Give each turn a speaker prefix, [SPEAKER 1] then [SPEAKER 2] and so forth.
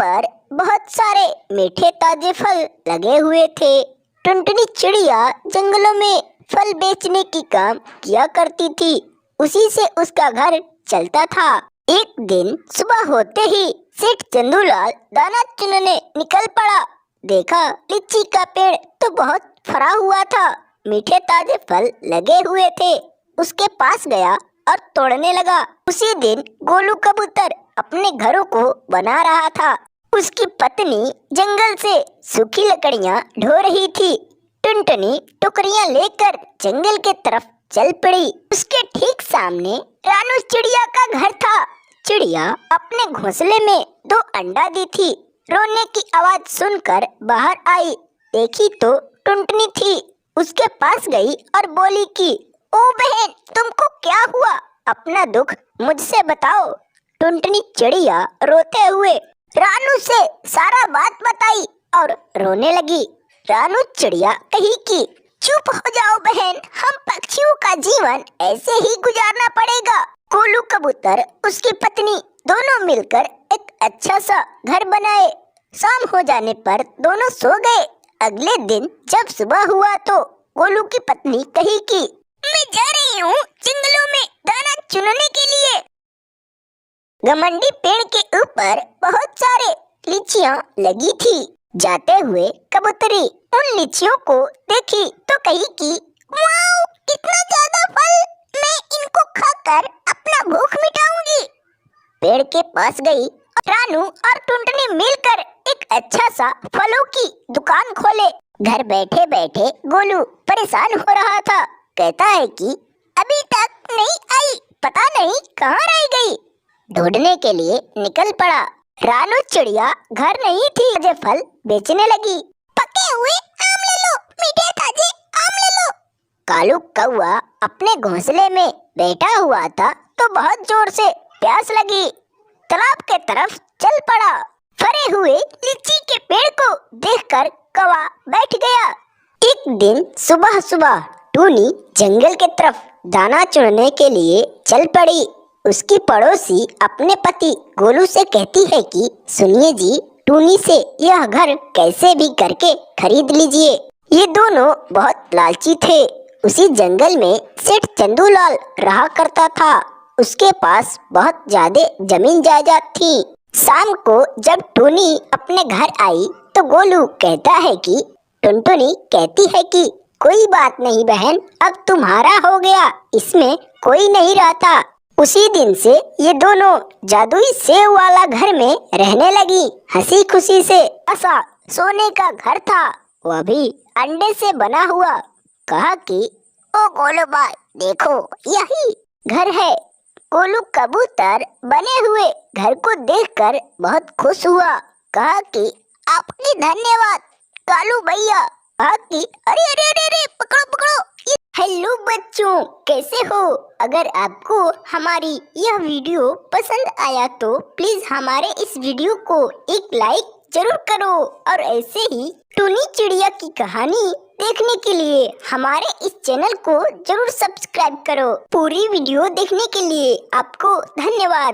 [SPEAKER 1] पर बहुत सारे मीठे ताजे फल लगे हुए थे। टुनटुनी चिड़िया जंगलों में फल बेचने की काम किया करती थी। उसी से उसका घर चलता था। एक दिन सुबह होते ही सेठ चंदूलाल दाना चुनने निकल पड़ा। देखा लीची का पेड़ तो बहुत फरा हुआ था, मीठे ताजे फल लगे हुए थे। उसके पास गया और तोड़ने लगा। उसी दिन गोलू कबूतर अपने घरों को बना रहा था। उसकी पत्नी जंगल से सूखी लकड़ियां ढो रही थी। टुनटुनी टोकरियां लेकर जंगल के तरफ चल पड़ी। उसके ठीक सामने रानू चिड़िया का घर था। चिड़िया अपने घोंसले में 2 अंडा दी थी। रोने की आवाज सुनकर बाहर आई। देखी तो टुनटुनी थी। उसके पास गई और बोली कि ओ बहन, तुमको क्या हुआ? अपना दुख मुझसे बताओ। टुनटुनी चिड़िया रोते हुए रानू से सारा बात बताई और रोने लगी। रानू चिड़िया कही कि चुप हो जाओ बहन, हम पक्षियों का जीवन ऐसे ही गुजारना पड़ेगा। गोलू कबूतर उसकी पत्नी दोनों मिलकर एक अच्छा सा घर बनाए। शाम हो जाने पर दोनों सो गए। अगले दिन जब सुबह हुआ तो गोलू की पत्नी कही कि मैं जा रही हूँ जंगलों में दाना चुनने के लिए। घमंडी पेड़ के ऊपर बहुत सारे लीचियां लगी थी। जाते हुए कबूतरी उन लीचियों को देखी तो कही कि वाओ, कितना ज्यादा फल, मैं इनको खाकर अपना भूख मिटाऊंगी। पेड़ के पास गई। रानू और टुनटुनी मिलकर एक अच्छा सा फलों की दुकान खोले। घर बैठे बैठे गोलू परेशान हो रहा था। कहता है कि अभी तक नहीं आई, पता नहीं कहाँ रह गई। ढूंढने के लिए निकल पड़ा। रानू चिड़िया घर नहीं थी। ताजे फल बेचने लगी। पके हुए आम ले लो, मीठे ताजे आम ले लो। कालू कौवा अपने घोंसले में बैठा हुआ था तो बहुत जोर से प्यास लगी। तालाब के तरफ चल पड़ा। फरे हुए लीची के पेड़ को देखकर कौवा बैठ गया। एक दिन सुबह सुबह टूनी जंगल के तरफ दाना चुनने के लिए चल पड़ी। उसकी पड़ोसी अपने पति गोलू से कहती है कि सुनिए जी, टूनी से यह घर कैसे भी करके खरीद लीजिए। ये दोनों बहुत लालची थे। उसी जंगल में सेठ चंदूलाल रहा करता था। उसके पास बहुत ज्यादा जमीन जायदाद थी। शाम को जब टूनी अपने घर आई तो गोलू कहता है कि टुनटुनी कहती है कि कोई बात नहीं बहन, अब तुम्हारा हो गया, इसमें कोई नहीं रहता। उसी दिन से ये दोनों जादुई सेव वाला घर में रहने लगी। हंसी खुशी से ऐसा सोने का घर था, वह भी अंडे से बना हुआ। कहा कि ओ गोलू भाई, देखो यही घर है। गोलू कबूतर बने हुए घर को देखकर बहुत खुश हुआ। कहा कि आपकी धन्यवाद कालू भैया। कहा कि अरे अरे अरे अरे, पकड़ो पकड़ो। हेलो बच्चों, कैसे हो? अगर आपको हमारी यह वीडियो पसंद आया तो प्लीज हमारे इस वीडियो को एक लाइक जरूर करो और ऐसे ही टूनी चिड़िया की कहानी देखने के लिए हमारे इस चैनल को जरूर सब्सक्राइब करो। पूरी वीडियो देखने के लिए आपको धन्यवाद।